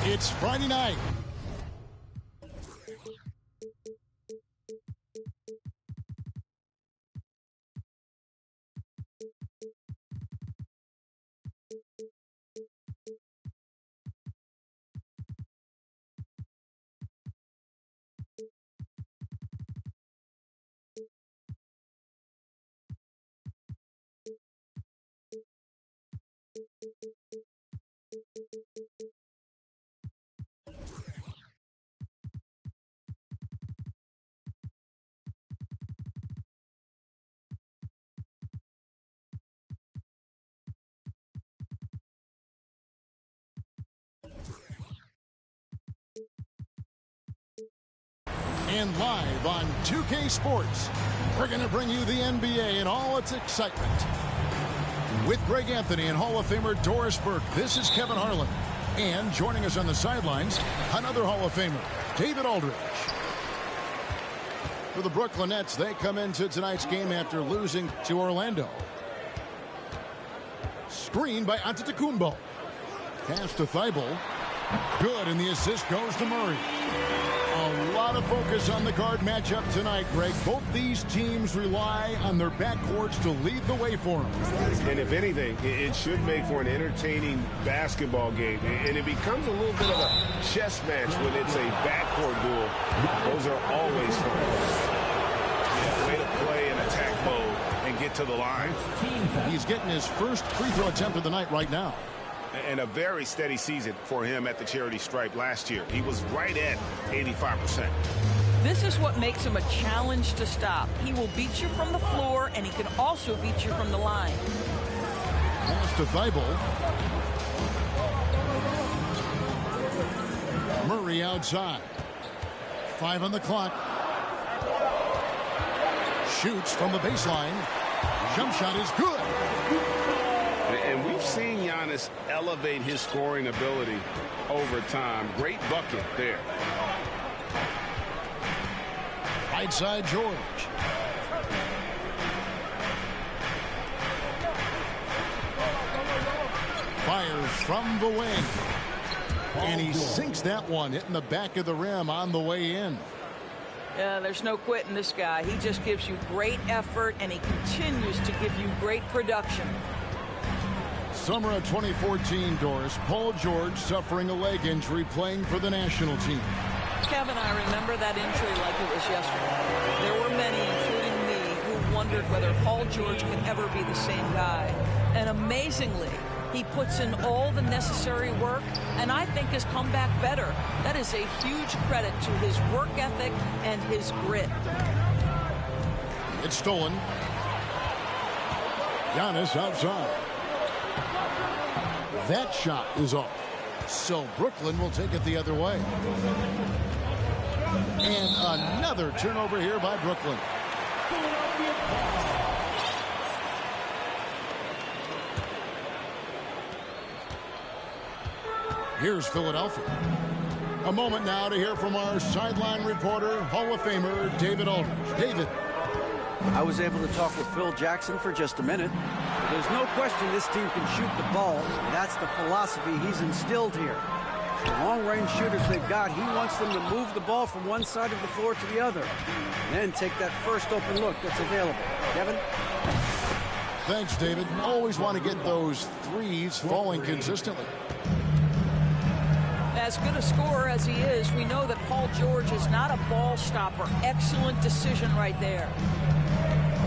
It's Friday night. And live on 2K Sports, we're going to bring you the NBA and all its excitement. With Greg Anthony and Hall of Famer Doris Burke, this is Kevin Harlan. And joining us on the sidelines, another Hall of Famer, David Aldridge. For the Brooklyn Nets, they come into tonight's game after losing to Orlando. Screen by Antetokounmpo. Pass to Thibault. Good, and the assist goes to Murray. A lot of focus on the guard matchup tonight, Greg. Both these teams rely on their backcourts to lead the way for them. And if anything, it should make for an entertaining basketball game. And it becomes a little bit of a chess match when it's a backcourt duel. Those are always fun. Yeah, way to play in attack mode and get to the line. He's getting his first free throw attempt of the night right now. And a very steady season for him at the charity stripe last year. He was right at 85%. This is what makes him a challenge to stop. He will beat you from the floor, and he can also beat you from the line. Pass to Thibault. Murray outside. 5 on the clock. Shoots from the baseline. Jump shot is good. And we've seen Giannis elevate his scoring ability over time. Great bucket there. Right side, George. Fires from the wing. And he sinks that one, hitting the back of the rim on the way in. Yeah, there's no quitting this guy. He just gives you great effort, and he continues to give you great production. Summer of 2014, Doris. Paul George suffering a leg injury playing for the national team. Kevin, I remember that injury like it was yesterday. There were many, including me, who wondered whether Paul George could ever be the same guy. And amazingly, he puts in all the necessary work, and I think has come back better. That is a huge credit to his work ethic and his grit. It's stolen. Giannis outside. That shot is off. So Brooklyn will take it the other way. And another turnover here by Brooklyn. Here's Philadelphia. A moment now to hear from our sideline reporter, Hall of Famer David Aldridge. David. I was able to talk with Phil Jackson for just a minute. There's no question this team can shoot the ball. That's the philosophy he's instilled here. The long-range shooters they've got, he wants them to move the ball from one side of the floor to the other. And then take that first open look that's available. Kevin? Thanks, David. Always want to get those threes falling consistently. As good a scorer as he is, we know that Paul George is not a ball stopper. Excellent decision right there.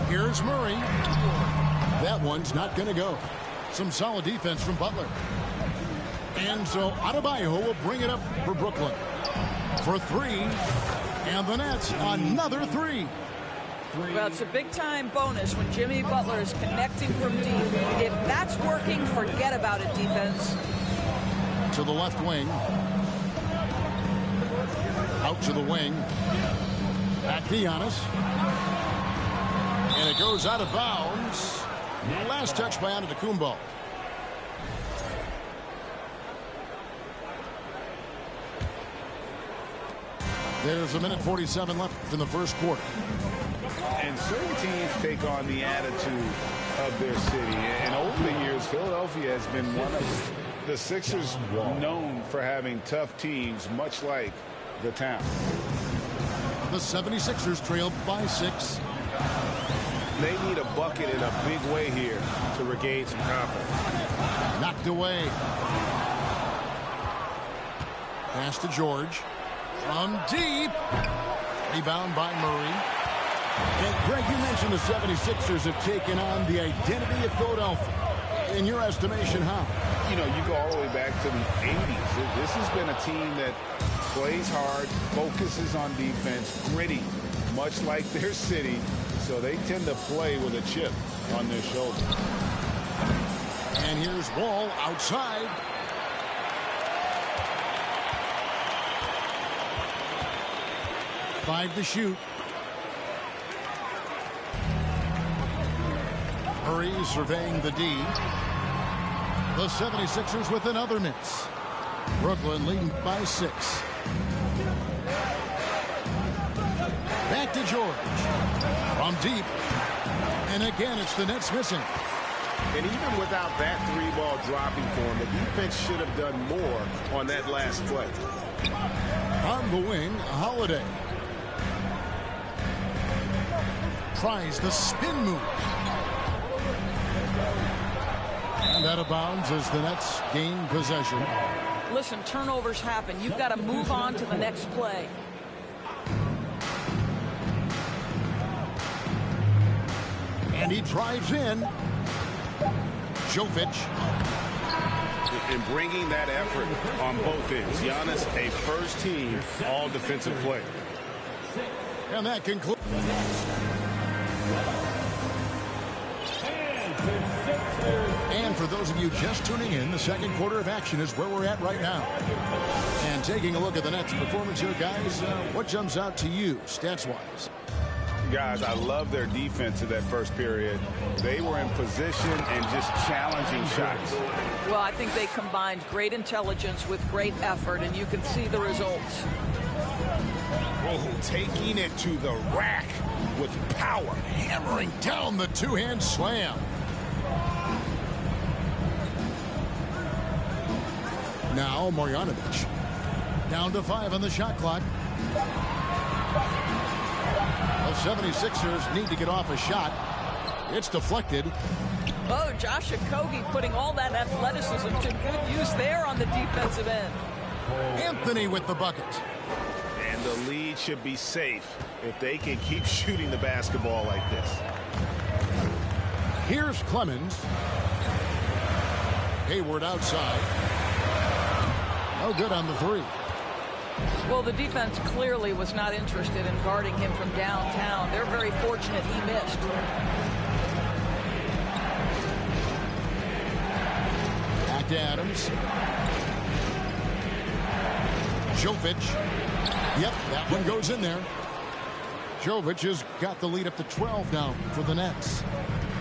Here's Murray. That one's not going to go. Some solid defense from Butler. And so Adebayo will bring it up for Brooklyn. For three. And the Nets, another three. Well, it's a big-time bonus when Jimmy Butler is connecting from deep. If that's working, forget about it, defense. To the left wing. Out to the wing. Back to Giannis. And it goes out of bounds. Last touch by Antetokounmpo. There's a minute 47 left in the first quarter. And certain teams take on the attitude of their city. And over the years, Philadelphia has been one of The Sixers known for having tough teams, much like the town. The 76ers trail by 6. They need a bucket in a big way here to regain some confidence. Knocked away. Pass to George. From deep. Rebound by Murray. And Greg, you mentioned the 76ers have taken on the identity of Philadelphia. In your estimation, how? You know, you go all the way back to the 80s. This has been a team that plays hard, focuses on defense, gritty, much like their city. So they tend to play with a chip on their shoulder. And here's Wall outside. Five to shoot. Murray surveying the D. The 76ers with another miss. Brooklyn leading by 6. Back to George. From deep. And again, it's the Nets missing. And even without that 3-ball dropping for him, the defense should have done more on that last play. On the wing, Holiday. Tries the spin move. And out of bounds as the Nets gain possession. Listen, turnovers happen. You've got to move on to the next play. And he drives in. Jovic. And bringing that effort on both ends. Giannis, a first-team all-defensive player. And that concludes. And for those of you just tuning in, the second quarter of action is where we're at right now. And taking a look at the Nets' performance here, guys, what jumps out to you, stats-wise? Guys, I love their defense in that first period. They were in position and just challenging shots. Well, I think they combined great intelligence with great effort, and you can see the results. Oh, taking it to the rack with power. Hammering down the two-hand slam. Now Marjanovic. Down to 5 on the shot clock. The 76ers need to get off a shot. It's deflected. Oh, Josh Okogie putting all that athleticism to good use there on the defensive end. Anthony with the bucket. And the lead should be safe if they can keep shooting the basketball like this. Here's Clemens. Hayward outside. No good on the 3. Well, the defense clearly was not interested in guarding him from downtown. They're very fortunate he missed. Back to Adams. Jovic. Yep, that one goes in there. Jovic has got the lead up to 12 now for the Nets.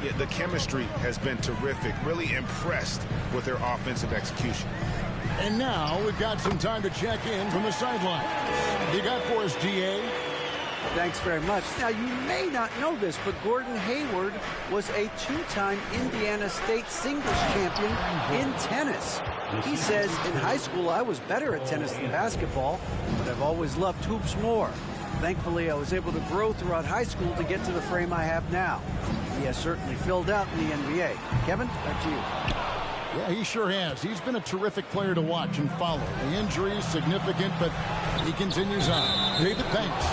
Yeah, the chemistry has been terrific. Really impressed with their offensive execution. And now we've got some time to check in from the sideline. You got for us, GA? Thanks very much. Now, you may not know this, but Gordon Hayward was a 2-time Indiana State singles champion in tennis. He says, in high school, I was better at tennis than basketball, but I've always loved hoops more. Thankfully, I was able to grow throughout high school to get to the frame I have now. He has certainly filled out in the NBA. Kevin, back to you. Yeah, he sure has. He's been a terrific player to watch and follow. The injury is significant, but he continues on. David, thanks.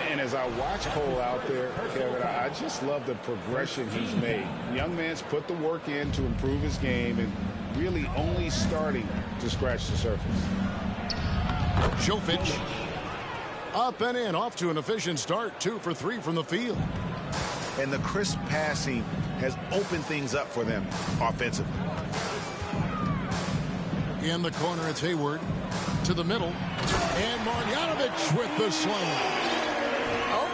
And as I watch Cole out there, Kevin, I just love the progression he's made. The young man's put the work in to improve his game and really only starting to scratch the surface. Jovic. Up and in, off to an efficient start. 2 for 3 from the field. And the crisp passing has opened things up for them offensively. In the corner, it's Hayward. To the middle. And Marjanovic with the slam.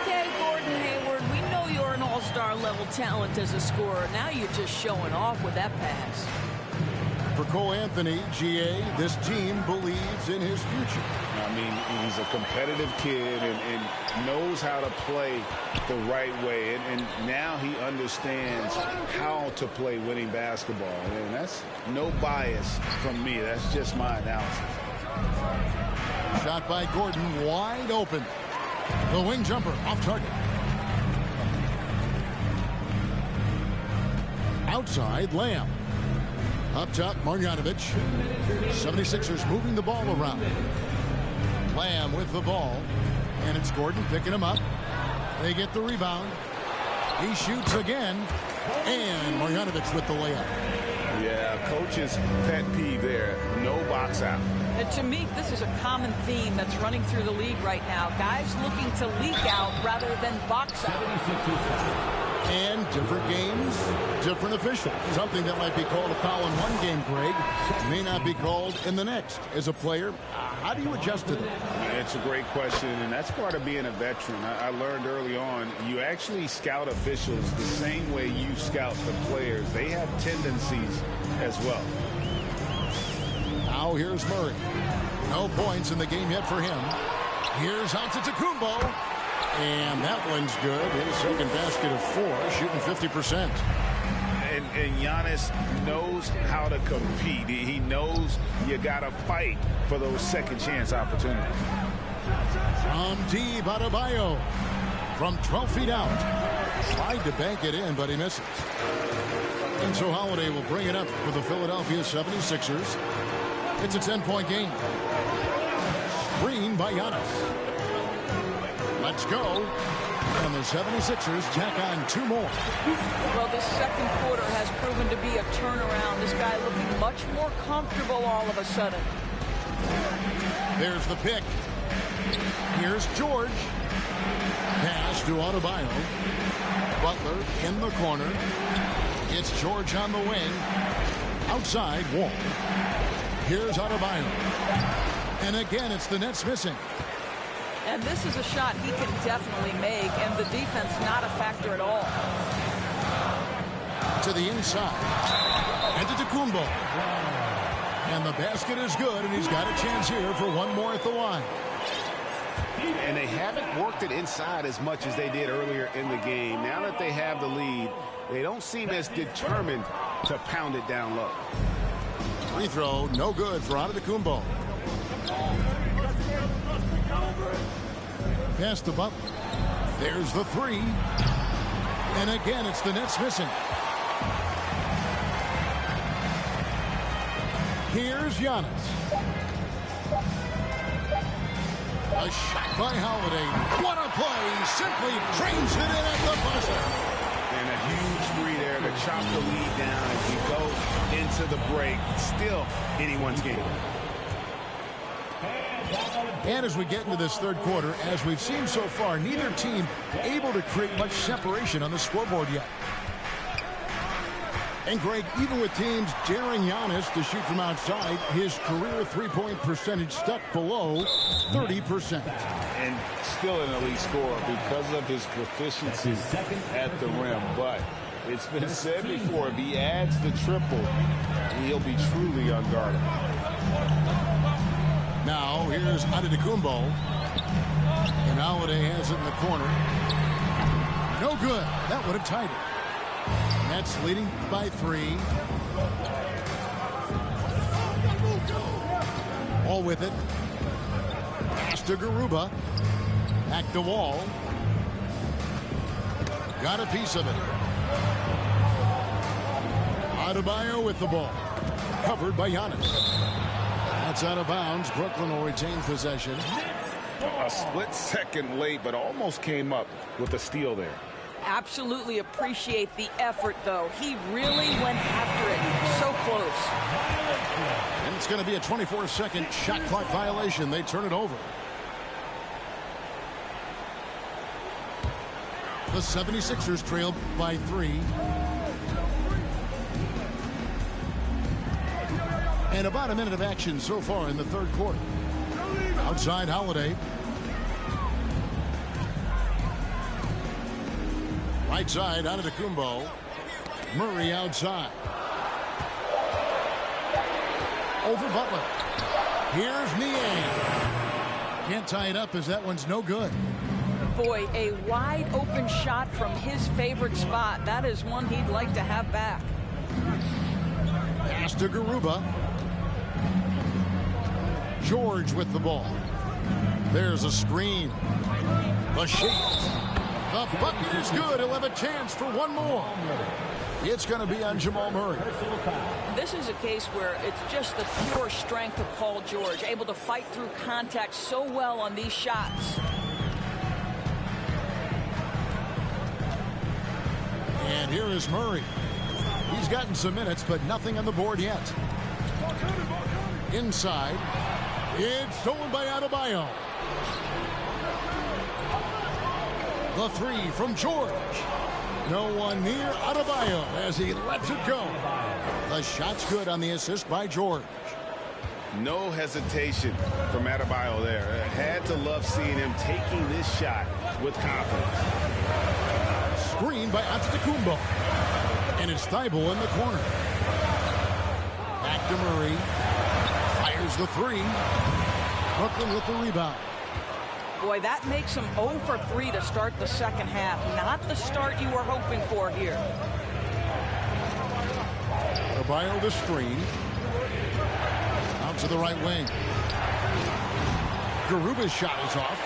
Okay, Gordon Hayward, we know you're an all-star level talent as a scorer. Now you're just showing off with that pass. For Cole Anthony, GA, this team believes in his future. I mean, he's a competitive kid and knows how to play the right way. And now he understands how to play winning basketball. And that's no bias from me. That's just my analysis. Shot by Gordon, wide open. The wing jumper off target. Outside, Lamb. Up top, Marjanovic. 76ers moving the ball around. Lamb with the ball. And it's Gordon picking him up. They get the rebound. He shoots again. And Marjanovic with the layup. Yeah, coach's pet peeve there. No box out. And to me, this is a common theme that's running through the league right now. Guys looking to leak out rather than box out. And different games, different officials. Something that might be called a foul in one game, Greg, may not be called in the next. As a player, how do you adjust to that? It's a great question, and that's part of being a veteran. I learned early on, you actually scout officials the same way you scout the players. They have tendencies as well. Now here's Murray. No points in the game yet for him. Here's Antetokounmpo. And that one's good. His second basket of 4, shooting 50%. And Giannis knows how to compete. He knows you got to fight for those second chance opportunities. From deep, Adebayo. From 12 feet out. Tried to bank it in, but he misses. And so Holiday will bring it up for the Philadelphia 76ers. It's a 10-point game. Screen by Giannis. Let's go. And the 76ers jack on 2 more. Well, this second quarter has proven to be a turnaround. This guy looking much more comfortable all of a sudden. There's the pick. Here's George. Pass to Adebayo. Butler in the corner. It's George on the wing. Outside, Wall. Here's Adebayo. And again, it's the Nets missing. And this is a shot he can definitely make, and the defense not a factor at all. To the inside. Antetokounmpo. And the basket is good, and he's got a chance here for one more at the line. And they haven't worked it inside as much as they did earlier in the game. Now that they have the lead, they don't seem as determined to pound it down low. Free throw, no good for Antetokounmpo. Pass to Butler. There's the 3. And again, it's the Nets missing. Here's Giannis. A shot by Holiday. What a play. Simply drains it in at the buzzer. And a huge three there to chop the lead down as we go into the break. Still anyone's game. And as we get into this third quarter, as we've seen so far, neither team able to create much separation on the scoreboard yet. And Greg, even with teams daring Giannis to shoot from outside, his career three-point percentage stuck below 30%. And still an elite scorer because of his proficiency at the rim. But it's been said before, if he adds the triple, he'll be truly unguardable. Now, here's Antetokounmpo. And Holiday has it in the corner. No good. That would have tied it. Nets leading by 3. All with it. Pass to Garuba. Back to Wall. Got a piece of it. Adebayo with the ball. Covered by Giannis. That's out of bounds. Brooklyn will retain possession. A split second late, but almost came up with a steal there. Absolutely appreciate the effort, though. He really went after it. So close. And it's going to be a 24-second shot clock violation. They turn it over. The 76ers trail by 3. And about a minute of action so far in the third quarter. Outside Holiday. Right side, Antetokounmpo. Murray outside. over Butler. Here's Niang. Can't tie it up as that one's no good. Boy, a wide open shot from his favorite spot. That is one he'd like to have back. Pass to Garuba. George with the ball. There's a screen. The shake. The bucket is good. He'll have a chance for one more. It's going to be on Jamal Murray. This is a case where it's just the pure strength of Paul George, able to fight through contact so well on these shots. And here is Murray. He's gotten some minutes, but nothing on the board yet. Inside. It's stolen by Adebayo. The three from George. No one near Adebayo as he lets it go. The shot's good on the assist by George. No hesitation from Adebayo there. Had to love seeing him taking this shot with confidence. Screen by Antetokounmpo. And it's Thibault in the corner. Back to Murray. Fires the three. Brooklyn with the rebound. Boy, that makes him 0 for 3 to start the second half. Not the start you were hoping for here. Adebayo the screen. Out to the right wing. Garuba's shot is off.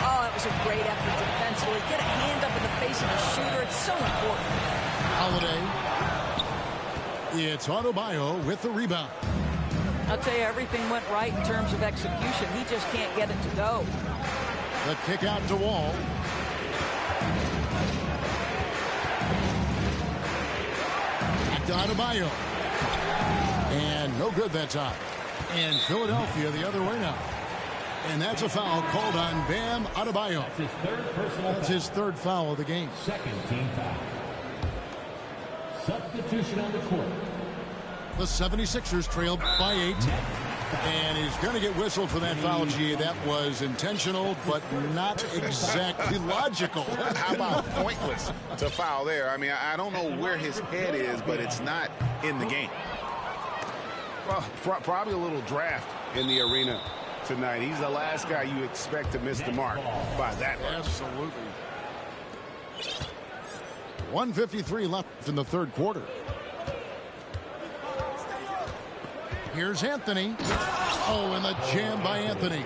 Oh, that was a great effort defensively. Get a hand up in the face of the shooter. It's so important. Holiday. It's Adebayo with the rebound. I'll tell you, everything went right in terms of execution. He just can't get it to go. The kick out to Wall. Back to Adebayo. And no good that time. And Philadelphia the other way now. And that's a foul called on Bam Adebayo. That's his third foul of the game. Second team foul. Substitution on the court. The 76ers trailed by 8. And he's going to get whistled for that foul, G. That was intentional, but not exactly logical. How about pointless to foul there? I mean, I don't know where his head is, but it's not in the game. Well, probably a little draft in the arena tonight. He's the last guy you expect to miss the mark by that much. Absolutely. 1:53 left in the third quarter. Here's Anthony. Oh, and the jam by Anthony.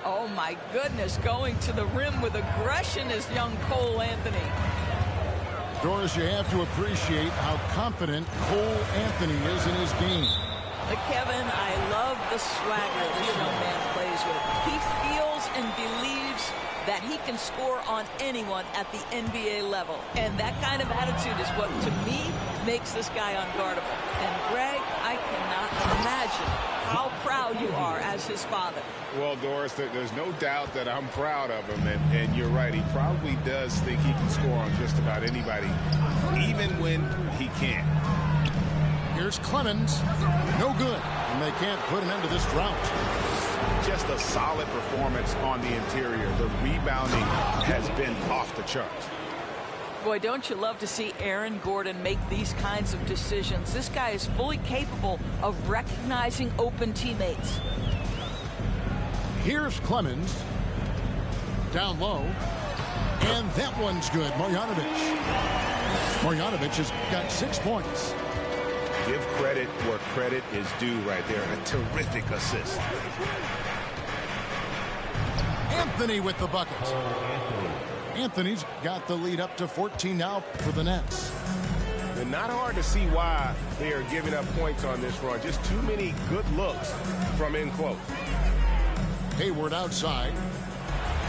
Oh, my goodness. Going to the rim with aggression is young Cole Anthony. Doris, you have to appreciate how confident Cole Anthony is in his game. Kevin, I love the swagger this young man plays with. He feels and believes that he can score on anyone at the NBA level. And that kind of attitude is what, to me, makes this guy unguardable. And, Greg, I cannot imagine how proud you are as his father. Well, Doris, there's no doubt that I'm proud of him. And you're right. He probably does think he can score on just about anybody, even when he can't. Here's Clemens. No good. And they can't put an end to this drought. Just a solid performance on the interior. The rebounding has been off the charts. Boy, don't you love to see Aaron Gordon make these kinds of decisions. This guy is fully capable of recognizing open teammates. Here's Clemens. Down low. And that one's good. Marjanovic. Marjanovic has got 6 points. Give credit where credit is due right there. A terrific assist. Anthony with the bucket. Anthony's got the lead up to 14 now for the Nets. And not hard to see why they are giving up points on this run. Just too many good looks from in close. Hayward outside.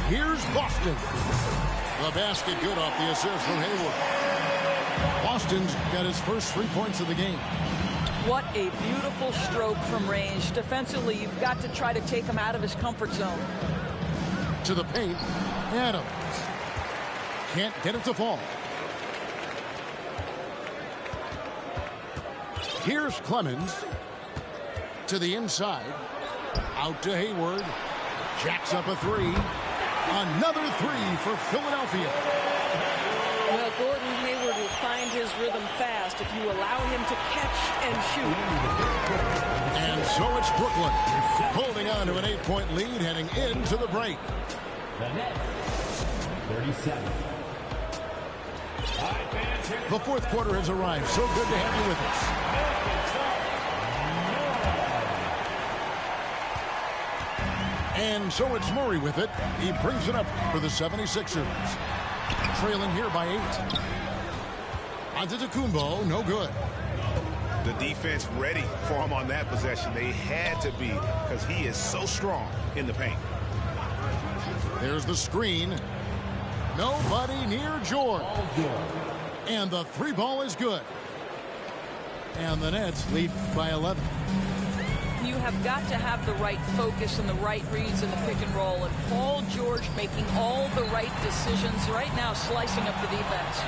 Here's Boston. The basket good off the assist from Hayward. Boston's got his first 3 points of the game. What a beautiful stroke from range. Defensively, you've got to try to take him out of his comfort zone. To the paint. Adams. Can't get it to fall. Here's Clemens. To the inside. Out to Hayward. Jacks up a three. Another three for Philadelphia. Well, Gordon Hayward will find his rhythm fast if you allow him to catch and shoot. And so it's Brooklyn holding on to an 8-point lead heading into the break. The Nets, 37. The fourth quarter has arrived. So good to have you with us. And so it's Murray with it. He brings it up for the 76ers. Trailing here by 8. Antetokounmpo, no good. The defense ready for him on that possession. They had to be because he is so strong in the paint. There's the screen. Nobody near George. And the 3 ball is good. And the Nets lead by 11. You have got to have the right focus and the right reads in the pick and roll. And Paul George making all the right decisions right now, slicing up the defense.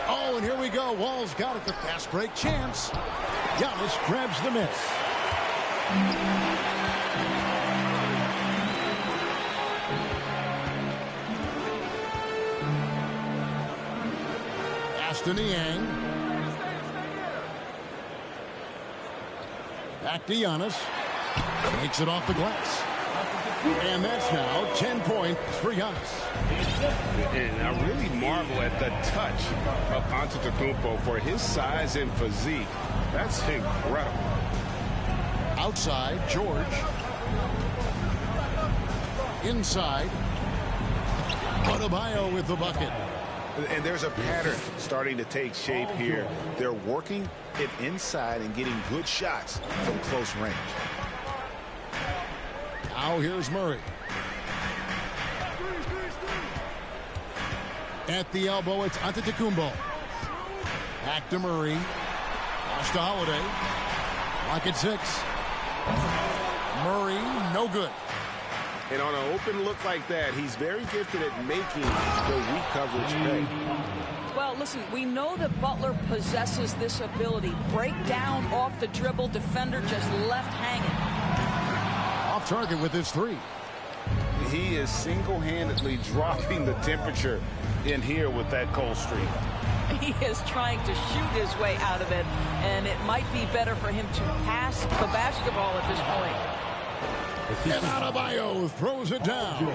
Oh, and here we go. Wall's got it. The fast break chance. Giannis grabs the miss. Aston Niang. Back to Giannis. Takes it off the glass. And that's now 10 points for Giannis. And I really marvel at the touch of Antetokounmpo for his size and physique. That's incredible. Outside, George. Inside. Adebayo with the bucket. And there's a pattern starting to take shape here. They're working it inside and getting good shots from close range. Now here's Murray. At the elbow, it's Antetokounmpo. Back to Murray. Pass to Holiday. Lock at 6. Murray, no good. And on an open look like that, he's very gifted at making the weak coverage pay. Well, listen, we know that Butler possesses this ability. Break down off the dribble, defender just left hanging. Off target with his 3. He is single-handedly dropping the temperature in here with that cold streak. He is trying to shoot his way out of it, and it might be better for him to pass the basketball at this point. And Adebayo throws it down.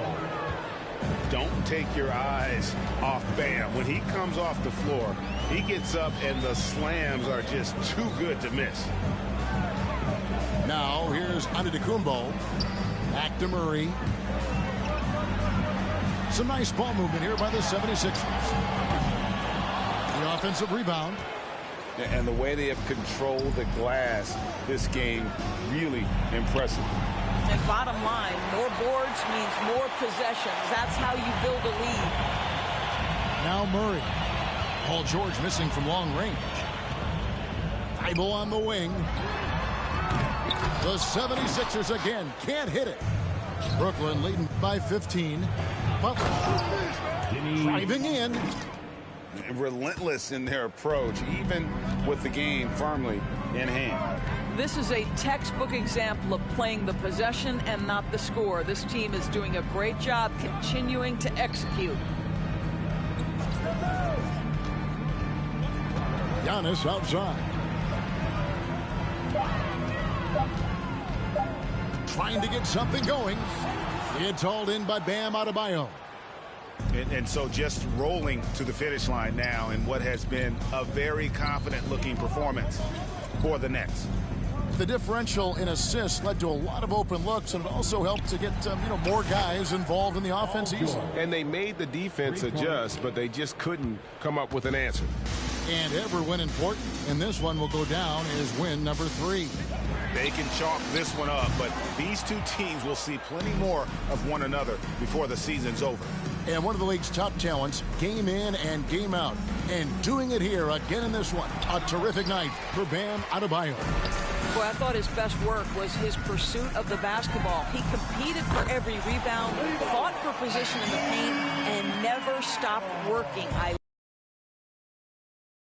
Don't take your eyes off Bam. When he comes off the floor, he gets up and the slams are just too good to miss. Now here's Antetokounmpo. Back to Murray. Some nice ball movement here by the 76ers. The offensive rebound. And the way they have controlled the glass this game, really impressive. And bottom line, more boards means more possessions. That's how you build a lead. Now Murray. Paul George missing from long range. Thibault on the wing. The 76ers again can't hit it. Brooklyn leading by 15. Butler driving in. Relentless in their approach, even with the game firmly in hand. This is a textbook example of playing the possession and not the score. This team is doing a great job continuing to execute. Giannis outside. Trying to get something going. It's hauled in by Bam Adebayo. And so just rolling to the finish line now in what has been a very confident-looking performance for the Nets. The differential in assists led to a lot of open looks, and it also helped to get more guys involved in the offense easily. And they made the defense adjust, but they just couldn't come up with an answer. And every win important, and this one will go down as win number 3. They can chalk this one up, but these two teams will see plenty more of one another before the season's over. And one of the league's top talents, game in and game out. And doing it here again in this one. A terrific night for Bam Adebayo. Boy, I thought his best work was his pursuit of the basketball. He competed for every rebound, fought for position in the paint, and never stopped working.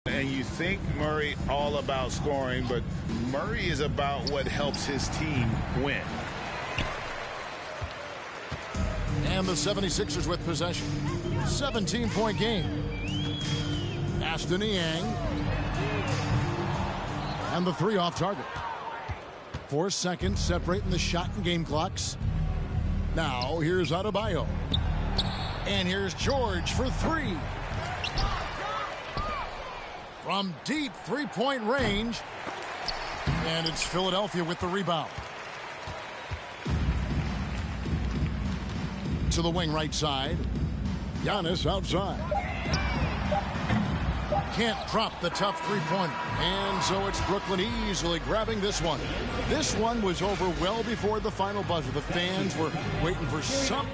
And you think Murray all about scoring, but Murray is about what helps his team win. And the 76ers with possession. 17-point game. Pass to Niang. And the three off target. 4 seconds separating the shot and game clocks. Now here's Adebayo. And here's George for three. From deep three-point range. And it's Philadelphia with the rebound. To the wing right side. Giannis outside. Can't drop the tough three-pointer. And so it's Brooklyn easily grabbing this one. This one was over well before the final buzzer. The fans were waiting for something.